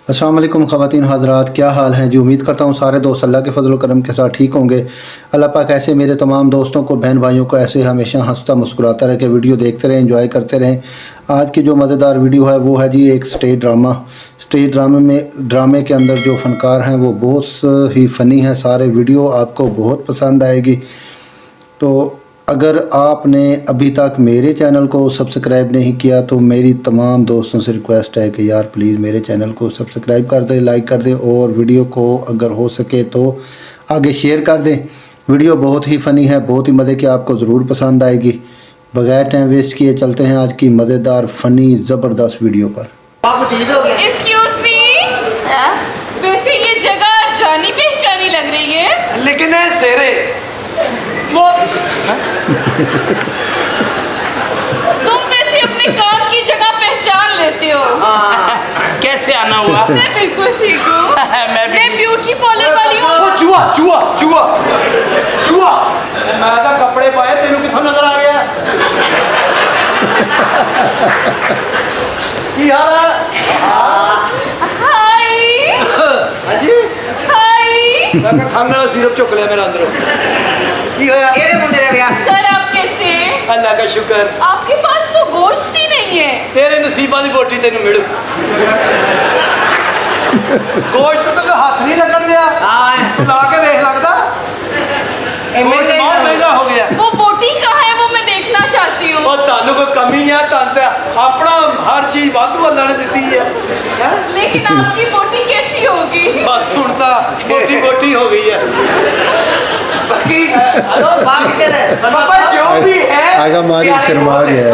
अस्सलाम वालेकुम ख़वातीन हज़रात, क्या हाल हैं जी। उम्मीद करता हूँ सारे दोस्त अल्लाह के फजल करम के साथ ठीक होंगे। अल्लाह पाक ऐसे मेरे तमाम दोस्तों को, बहन भाइयों को ऐसे हमेशा हंसता मुस्कुराता रहे कि वीडियो देखते रहें, एंजॉय करते रहें। आज की जो मज़ेदार वीडियो है वो है जी एक स्टेज ड्रामे के अंदर जो फ़नकार हैं वो बहुत ही फ़नी हैं। सारे वीडियो आपको बहुत पसंद आएगी। तो अगर आपने अभी तक मेरे चैनल को सब्सक्राइब नहीं किया तो मेरी तमाम दोस्तों से रिक्वेस्ट है कि यार प्लीज़ मेरे चैनल को सब्सक्राइब कर दें, लाइक कर दें और वीडियो को अगर हो सके तो आगे शेयर कर दें। वीडियो बहुत ही फ़नी है, बहुत ही मज़े की, आपको ज़रूर पसंद आएगी। बगैर टाइम वेस्ट किए चलते हैं आज की मज़ेदार फ़नी ज़बरदस्त वीडियो पर। एक्सक्यूज मी, वैसे ये जगह जानी पहचानी लग रही है, लेकिन है सेरे वो तुम वैसे अपने काम की जगह पहचान लेते हो। कैसे आना हुआ? मैं बिल्कुल ठीक हूँ। मैं ब्यूटी पार्लर वाली हूँ। चूहा चूहा चूहा चूहा मैं तो कपड़े पाए तेनू किथों नजर आ गया? की हाल है? हाय हाजी हाय काका खाने वाला सिरप चुक लिया मेरा अंदरों। की होया? ये मुंडे ने ब्याह सर, आप कैसे हैं? अल्लाह का शुक्र। आपके पास तो गोश्त ही नहीं है। तेरे नसीबा दी बोटी तेनू मिलू। गोश्त तो हाथ नहीं लगन दिया। तू ला के देख लगदा बहुत महंगा हो गया। वो बोटी कहाँ है, वो मैं देखना चाहती हूँ। और तानू कोई कमी है? तान ते अपना हर चीज वाधू अल्लाह ने दी है, हैं? लेकिन आपकी बोटी कैसी होगी? बस सुनता बोटी बोटी हो गई है। बाकी हेलो बात कर पापा जो भी है आगा मारी शर्मा गया।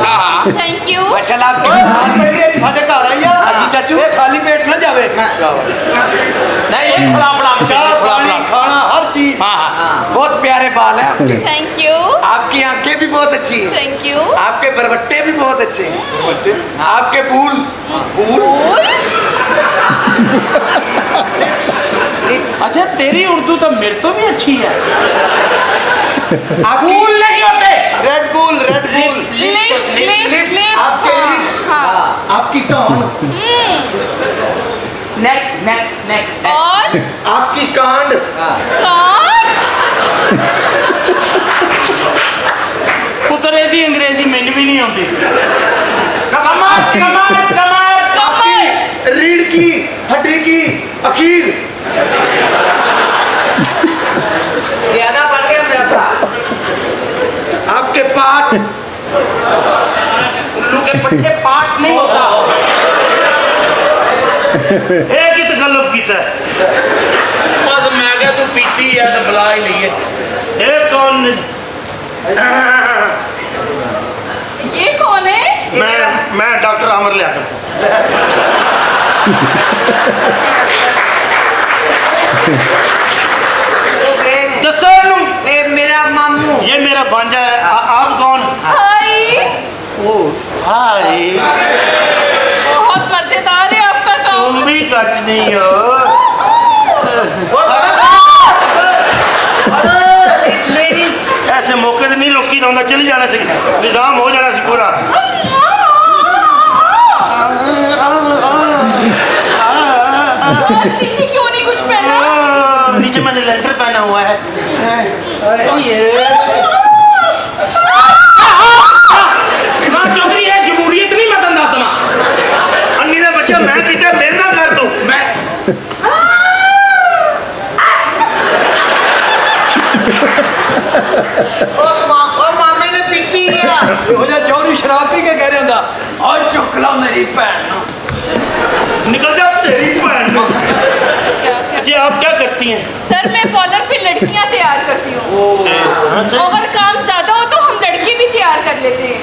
Thank you. माशाल्लाह आपकी पहली बार साडे घर आई है। हां जी चाचू, ये खाली पेट ना जावे। नहीं ये खिला बड़ा खिला खाना हर चीज। हां बहुत प्यारे बाल हैं आपके। Thank you. आपकी आंखें भी बहुत अच्छी हैं। Thank you. आपके बरबट्टे भी बहुत अच्छे हैं। आपके बूल फूल? अच्छा तेरी उर्दू तो मेरे तो भी अच्छी है। आप बूल नहीं होते, रेड बुल लिप्स लिप्स आपके लिप्स, हाँ। आपकी कान, नेक नेक नेक और आपकी कांड, काट। पुत्रे दी अंग्रेजी मैंने भी नहीं आती। कमर कमर कमर कमर। रीढ़ की हड्डी की अखीर। ज्यादा बढ़ गया मेरा भरा। आपके पाठ, उल्लू के पट्टे पाठ नहीं होता। एक ही तकल्लुफ कीता है। बस मैं क्या तू पीती है तो बुला ही नहीं है। ये कौन? ये कौन है? मैं डॉक्टर आमर लियाकत। मेरा मामू, ये मेरा भांजा है। आप कौन? हाय। ओ हाय, बहुत मजेदार है आपका काम। तुम भी कट नहीं हो। ऐसे मौके से नहीं रोकी जाता, चली जाना सी, निजाम हो जाना सी पूरा। नीचे क्यों नहीं कुछ पहना? नीचे मैंने लेंटर पहना हुआ है। चौधरी है जमहूरियत नहीं मैं तंदातमा अन्नी ने बच्चा मैं पीता मेरे ना कर दो मैं और मामे ने पीती है हो जा चौधरी शराब पी के कह रहे होंदा और चुकला मेरी भैन निकल जा तेरी भैन। जी आप क्या करती हैं? सर मैं पार्लर पे लड़कियां तैयार करती हूँ। अगर काम ज्यादा हो तो हम लड़के भी तैयार कर लेते हैं।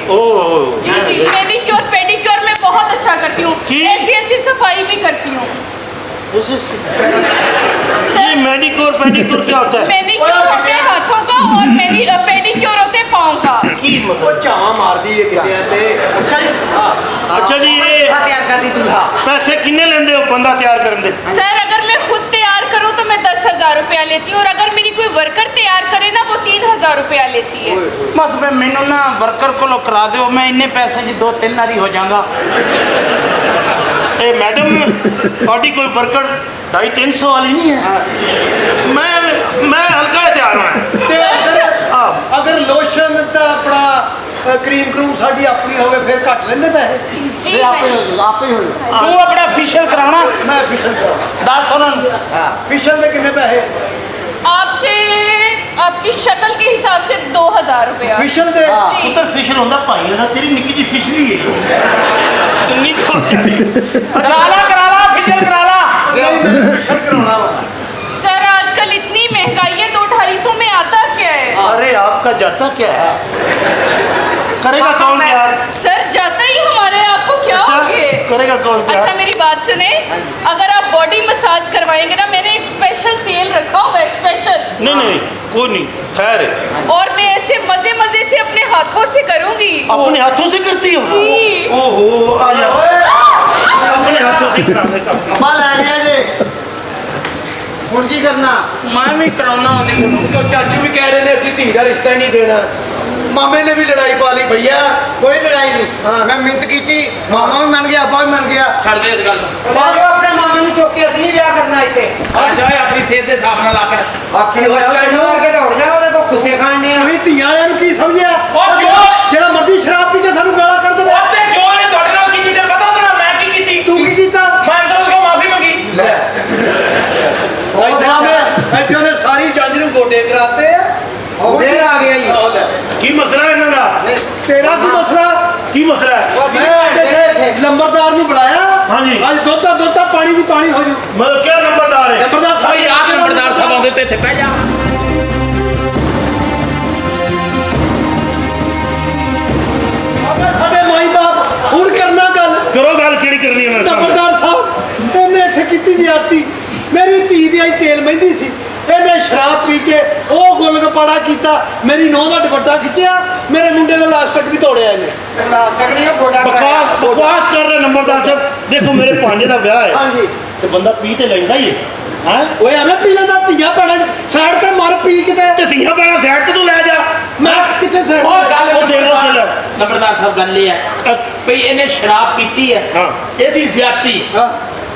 जी जी, मैनीक्योर पेडिक्योर मैं बहुत अच्छा करती हूँ। ऐसी ऐसी सफाई भी करती हूँ। ये मैनीक्योर पेडिक्योर क्या होता है? मैनीक्योर होते हैं हाथों का और पेडिक्योर होते हैं पाँव का। वो चावा मार दी है कितने ते। अच्छा जी, अच्छा जी, ये तैयार कर दी दूल्हा पैसे कितने लेंदे हो बंदा तैयार करने दे? सर अगर मैं खुद तैयार करूँ तो मैं 10,000 रुपया लेती हूँ और अगर मेरी कोई वर्कर तैयार करे ना वो 3,000 रुपया लेती है। बस मैं मैनू ना वर्कर को करा दो, मैं इन्ने पैसे 2-3 नारी हो जाऊंगा। ਇਹ ਮੈਡਮ ਤੁਹਾਡੀ ਕੋਈ ਵਰਕਰ 250-300 ਵਾਲੀ ਨਹੀਂ ਹੈ। ਮੈਂ ਹਲਕਾ ਤਿਆਰ ਹਾਂ। ਅਗਰ ਲੋਸ਼ਨ ਤਾਂ ਆਪਣਾ ਕਰੀਮ ਕਰੂਮ ਸਾਡੀ ਆਪਣੀ ਹੋਵੇ ਫਿਰ ਘੱਟ ਲੈਂਦੇ ਪੈਸੇ। जी नहीं ਆਪੇ ਹੀ ਹੋਵੇ। ਤੂੰ ਆਪਣਾ ਫੇਸ਼ੀਅਲ ਕਰਾਉਣਾ ਮੈਂ ਫਿਸ਼ਲ ਕਰਾਉਣਾ। ਦੱਸ ਉਹਨਾਂ ਨੂੰ। ਹਾਂ ਫਿਸ਼ਲ ਦੇ ਕਿੰਨੇ ਪੈਸੇ? आपसे आपकी शक्ल के हिसाब से 2000 रुपया। ਫਿਸ਼ਲ ਦੇ जी। ਪੁੱਤਰ ਫਿਸ਼ਲ ਹੁੰਦਾ ਭਾਈ ਦਾ ਤੇਰੀ ਨਿੱਕੀ ਜਿਹੀ ਫਿਸ਼ਲੀ ਹੈ ਕਿੰਨੀ ਕਰਾ ਲਾ ਫਿਸ਼ਲ ਕਰਾ ਲਾ। ਫਿਸ਼ਲ ਕਰਾਉਣਾ ਵਾ। सर आजकल इतनी महंगाई है, 200-250 में आता क्या है? अरे आपका जाता क्या है? करेगा कौन यार? सर जाता ही हमारे, आपको क्या हो गया? करेगा कौन यार? अच्छा मेरी बात सुने, अगर आप बॉडी मसाज करवाएंगे ना, मैंने एक स्पेशल तेल रखा हुआ है, स्पेशल। नहीं कोई नहीं, खैर है। और मैं ऐसे मजे मजे से अपने हाथों से करूंगी। अपने हाथों से करती हो? जी। ओहो आ जा, अपने हाथों से करा दे। ਅਮਾ ਲੈ ਗਿਆ ਜੇ ਹੁਣ ਕੀ ਕਰਨਾ? मैं भी कराना ਉਹਦੇ ਕੋਲ। ਉਹ ਚਾਚੂ ਵੀ ਕਹਿ ਰਹੇ ਨੇ ਅਸੀਂ ਧੀ ਦਾ ਰਿਸ਼ਤਾ ਹੀ ਨਹੀਂ ਦੇਣਾ। ਮਾਮੇ ਨੇ ਵੀ ਲੜਾਈ ਪਾ ਲਈ ਭਈਆ। ਕੋਈ ਲੜਾਈ ਨਹੀਂ। ਹਾਂ ਮੈਂ ਮਿੰਟ ਕੀਤੀ, ਮਾਮਾ ਵੀ ਮੰਨ ਗਿਆ, ਆਪਾ ਵੀ ਮੰਨ ਗਿਆ। ਛੱਡ ਦੇ ਇਸ ਗੱਲ ਨੂੰ। ਬਾਜੋ ਆਪਣੇ ਮਾਮੇ ਨੂੰ ਚੁੱਕ ਕੇ ਅਸੀਂ ਵੀ ਵਿਆਹ ਕਰਨਾ ਇੱਥੇ। ਆ ਜਾ ਆਪਣੀ ਸਿਹਤ ਦੇ ਹਿਸਾਬ ਨਾਲ ਆਕੜ। ਆਖੀ ਹੋਇਆ ਤੈਨੂੰ ਕਰਕੇ ਦੌੜ ਜਾ ਉਹਦੇ ਕੋਲ ਖੁੱਸੇ ਖਾਣੇ ਆ। ਤੁਸੀਂ ਧੀਆਂ ਵਾਲਿਆਂ ਨੂੰ ਕੀ ਸਮਝਿਆ? ਉਹ ਜੋ- ਜਿਹੜਾ ਮਰਦੀ ਸ਼ਰਾਬ ਪੀ ਕੇ ਸਾਨੂੰ ਗਾਲਾਂ ਕੱਢ ਦੇਵੇ। ਉਹਦੇ ਜੋ ਨੇ ਤੁਹਾਡੇ ਨਾਲ ਕੀ ਕੀਤਾ ਪਤਾ ਉਹਦੇ ਨਾਲ ਮੈਂ ਕੀ ਕੀਤੀ? ਤੂੰ ਕੀ ਕੀਤਾ? ਮੈਂ ਅੰਦਰੋਂ ਉਹਨੂੰ ਮਾਫੀ ਮੰਗੀ। ਲੈ ਇੱਥੇ ਉਹਨੇ ਸਾਰੀ ਜੰਜ ਨੂੰ ਗੋਡੇ ਕਰਾਤੇ ਆ। ਫੇਰ ਆ ਗਿਆ ਜੀ। ਕੀ ਮਸਲਾ ਇਹਨਾਂ ਦਾ? ਤੇਰਾ ਕੀ ਮਸਲਾ? ਕੀ ਮਸਲਾ ਹੈ? ਮੈਂ ਲੰਬਰਦਾਰ ਨੂੰ ਬੁਲਾਇਆ। ਹਾਂਜੀ। ਅੱਜ ਦੁੱਧਾ ਪਾਣੀ ਦੀ ਪਾਣੀ ਹੋ ਜੂ। ਮਤਲਬ ਕਿਹੜਾ ਨੰਬਰਦਾਰ ਹੈ? ਲੰਬਰਦਾਰ ਸਾਹਿਬ ਭਾਈ ਆਪ ਨੰਬਰਦਾਰ ਸਾਹਿਬ ਆਉਂਦੇ ਤੇ ਇੱਥੇ ਬਹਿ ਜਾ। ਆਪੇ ਸਾਡੇ ਮਾਈ ਬਾਪ ਹੁਣ ਕਰਨਾ ਗੱਲ। ਕਰੋ ਗੱਲ ਕਿਹੜੀ ਕਰਨੀ ਹੈ? ਲੰਬਰਦਾਰ ਸਾਹਿਬ ਇਹਨੇ ਇੱਥੇ ਕੀਤੀ ਜ਼ਿਆਦਤੀ। ਮੇਰੀ ਧੀ ਦੀ ਅੱਜ ਤੇਲ ਮਹਿੰਦੀ ਸੀ, ਇਹਨੇ ਸ਼ਰਾਬ ਪੀ ਕੇ ਉਹ ਗੁਲਗਪਾੜਾ ਕੀਤਾ, ਮੇਰੀ ਨੂੰਹ ਦਾ ਦੁਪੱਟਾ ਖਿੱਚਿਆ, ਮੇਰੇ ਮੁੰਡੇ ਦਾ ਲਾਸਟਕ ਵੀ ਤੋੜਿਆ ਇਹਨੇ। ਲਾਸਟਕ ਨਹੀਂ ਗੋਡਾ ਬਕਵਾਸ ਕਰ ਰਹੇ ਨੰਬਰਦਾਰ ਸਾਹਿਬ। ਦੇਖੋ ਮੇਰੇ ਭਾਂਜੇ ਦਾ ਵਿਆਹ ਹੈ। ਹਾਂਜੀ। ਤੇ ਬੰਦਾ ਪੀ ਤੇ ਲੈਂਦਾ ਹੀ ਹੈ। ਹੈ ਓਏ ਐਵੇਂ ਪੀ ਲੈਂਦਾ। ਧੀਆਂ ਭੈਣਾਂ ਸਾਈਡ ਤੇ ਮਰ ਪੀ ਕਿਤੇ। ਤੇ ਧੀਆਂ ਪੈਣਾ ਸਾਈਡ ਤੇ ਤੂੰ ਲੈ ਜਾ। ਮੈਂ ਕਿੱਥੇ ਸਾਈਡ ਉਹ ਦੇ ਲੋ ਚੱਲ। ਨੰਬਰਦਾਰ ਸਾਹਿਬ ਗੱਲ ਇਹ ਹੈ ਭਈ ਇਹਨੇ ਸ਼ਰਾਬ ਪੀਤੀ ਹੈ। ਹਾਂ। ਇਹਦੀ ਜ਼ਿਆਦਤੀ ਹੈ। ਹਾਂ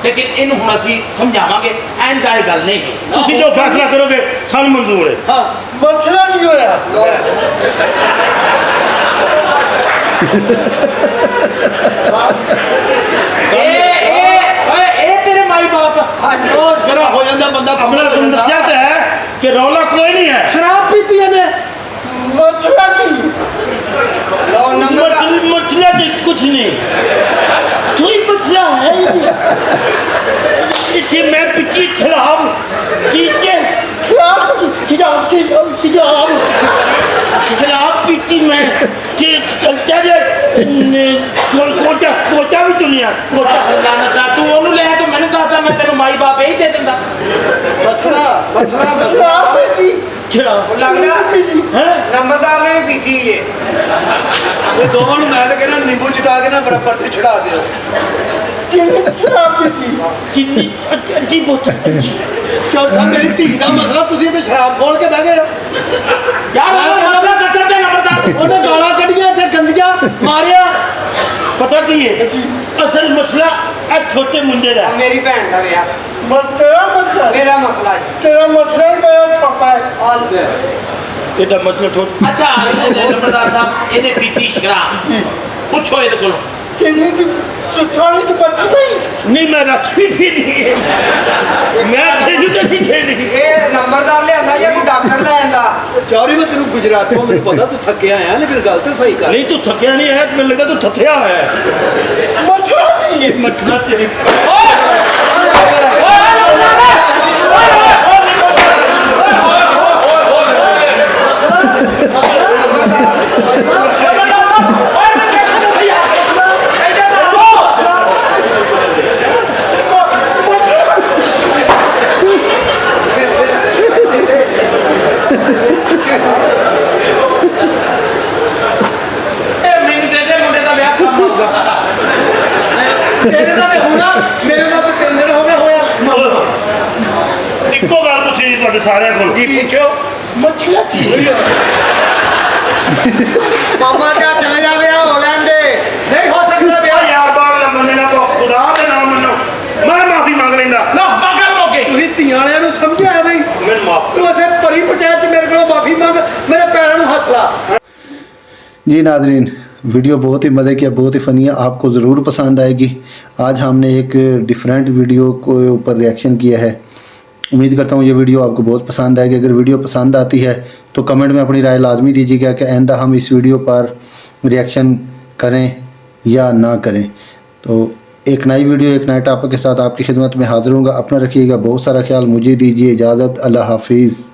ਲੇਕਿਨ ਇਹਨੂੰ ਹੁਣ ਅਸੀਂ ਸਮਝਾਵਾਂਗੇ ਐਂਦਾ ਇਹ ਗੱਲ ਨਹੀਂ ਹੈ। ਤੁਸੀਂ ਜੋ ਫੈਸਲਾ ਕਰੋਗੇ ਸਾਨੂੰ ਮਨਜ਼ੂਰ ਹੈ। ਹਾਂ ਮਸਲਾ ਨਹੀਂ ਹੋਇਆ। ਇਹ ਤੇਰੇ ਮਾਈ ਬਾਪ ਉਹ ਜਰਾ ਹੋ ਜਾਂਦਾ ਬੰਦਾ। ਆਪਣਾ ਤੁਹਾਨੂੰ ਦੱਸਿਆ ਤਾਂ ਹੈ ਕਿ ਰੌਲਾ ਕੋਈ ਨਹੀਂ ਹੈ। ਸ਼ਰਾਬ ਪੀਤੀ ਇਹਨੇ। ਮਸਲਾ ਨਹੀਂ। ਲਓ ਮਸਲਾ ਤੇ ਕੁਝ ਨਹੀਂ, ਕੋਈ ਮਸਲਾ ਹੈ ਹੀ ਨਹੀਂ। ਇੱਥੇ ਮੈਂ ਪਿੱਛੇ ਖਿਲਾਫ ਚੀਚੇ ਖਿਲਾਫ ਪੀਤੀ ਮੈਂ ਕਲਚਾ ਜੇ ਕੋਚਾ ਵੀ ਦੁਨੀਆ ਲਾਨਤਾ ਤੂੰ ਉਹਨੂੰ ਲੈ ਕੇ ਮੈਨੂੰ ਦੱਸਦਾ ਮੈਂ ਤੈਨੂੰ ਮਾਈ ਬਾਪ ਇਹੀ ਦੇ ਦਿੰਦਾ। ਮਸਲਾ ਸ਼ਰਾਬ ਪੀਤੀ। ਲੱਗਦਾ ਹੈ। ਨੰਬਰਦਾਰ ਨੇ ਵੀ ਪੀਤੀ ਏ। ਇਹ ਦੋਵਾਂ ਨੂੰ ਮੈਂ ਤਾਂ ਕਹਿੰਦਾ ਨਿੰਬੂ ਚਟਾ ਕੇ ਨਾ ਬਰਾਬਰ ਤੇ ਛੁਡਾ ਦਿਓ। ਕਿਹੜੀ ਸ਼ਰਾਬ ਪੀਤੀ? ਚੀਨੀ ਅੱਜੀ ਬੋਤ ਕਿਉਂ ਸਾ ਮੇਰੀ ਧੀ ਦਾ ਮਸਲਾ ਤੁਸੀਂ ਤੇ ਸ਼ਰਾਬ ਖੋਲ ਕੇ ਬਹਿ ਗਏ ਹੋ। ਯਾਰ ਉਹ ਮਸਲਾ ਕੱਟਣ ਦੇ ਨੰਬਰਦਾਰ। ਉਹਨੇ ਗਾਲਾਂ ਕੱਢੀਆਂ ਇੱਥੇ ਗੰਦੀਆਂ ਮਾਰਿਆ। ਪਤਾ ਕੀ ਹੈ ਅਸਲ ਮਸਲਾ ਇਹ ਛੋਟੇ ਮੁੰਡੇ ਦਾ। ਮੇਰੀ ਭੈਣ ਦਾ ਵਿਆਹ ਤੇਰਾ ਮਸਲਾ ਮੇਰਾ ਮਸਲਾ ਜੀ। ਤੇਰਾ ਮਸਲਾ ਹੀ ਮੇਰਾ ਛੋਟਾ ਹੈ। ਇਹਦਾ ਮਸਲਾ ਥੋੜਾ ਅੱਛਾ ਨੰਬਰਦਾਰ ਸਾਹਿਬ ਇਹਨੇ ਪੀਤੀ ਸ਼ਰਾਬ ਪੁੱਛੋ ਇਹਦੇ ਕੋਲੋਂ। ਕਿੰਨੀ ਦੀ ਚਿੱਠਾਣੀ ਦੀ ਬੱਚੀ ਨਹੀਂ। ਨਹੀਂ ਮੈਂ ਰੱਖੀ ਵੀ ਨਹੀਂ ਮੈਂ ਛੇੜੂ ਤੇ ਨਹੀਂ ਛੇੜੀ। ਇਹ ਨੰਬਰਦਾਰ ਲਿਆਂਦਾ ਜਾਂ ਕੋਈ ਡਾਕਟਰ ਲੈ ਆਂਦਾ? ਚੌਰੀ ਮੈਂ ਤੈਨੂੰ ਗੁਜਰਾਤ ਤੋਂ ਮੈਨੂੰ ਪਤਾ ਤੂੰ ਥੱਕਿਆ ਆਇਆ ਲੇਕਿਨ ਗੱਲ ਤੇ ਸਹੀ ਕਰ। ਨਹੀਂ ਤੂੰ ਥੱਕਿਆ ਨਹੀਂ ਹੈ, ਮੈਨੂੰ ਲੱਗਾ ਤੂੰ ਥੱਥਿਆ ਹੋਇਆ ਹੈ। ਮਸਲਾ ਨਹੀਂ ਇਹ ਮਸਲਾ ਤੇਰੀ ਮੈਨੂੰ ਦੇ ਦੇ ਮੁੰਡੇ ਦਾ ਵਿਆਹ ਕੰਮ ਹੋਊਗਾ। ਤੇਰੇ ਦਾ ਤੇ ਹੋਣਾ, ਮੇਰੇ ਦਾ ਤਾਂ 3 ਦਿਨ ਹੋ ਗਏ ਹੋਇਆ। ਇੱਕੋ ਗੱਲ ਪੁੱਛੀ ਜੀ ਤੁਹਾਡੇ ਸਾਰਿਆਂ ਕੋਲ। ਕੀ ਪੁੱਛੋ? ਮੱਛੀਆਂ ਠੀਕ ਮਾਮਾ ਕਾ ਚਲੇ ਜਾ ਵਿਆਹ ਹੋ ਲੈਂਦੇ। ਨਹੀਂ ਹੋ ਸਕਦਾ ਵਿਆਹ। ਯਾਰ ਬਾਗ ਦਾ ਬੰਦੇ ਨਾਲ ਖੁਦਾ ਦੇ ਨਾਮ जी नाजरीन, वीडियो बहुत ही मज़े की, बहुत ही फ़नी है, आपको ज़रूर पसंद आएगी। आज हमने एक डिफरेंट वीडियो को ऊपर रिएक्शन किया है। उम्मीद करता हूँ ये वीडियो आपको बहुत पसंद आएगी। अगर वीडियो पसंद आती है तो कमेंट में अपनी राय लाजमी दीजिएगा कि आइंदा हम इस वीडियो पर रिएक्शन करें या ना करें। तो एक नई वीडियो एक नए टॉपिक के साथ आपकी खिदमत में हाज़िर हूँगा। अपना रखिएगा बहुत सारा ख्याल। मुझे दीजिए इजाज़त। अल्लाह हाफिज़।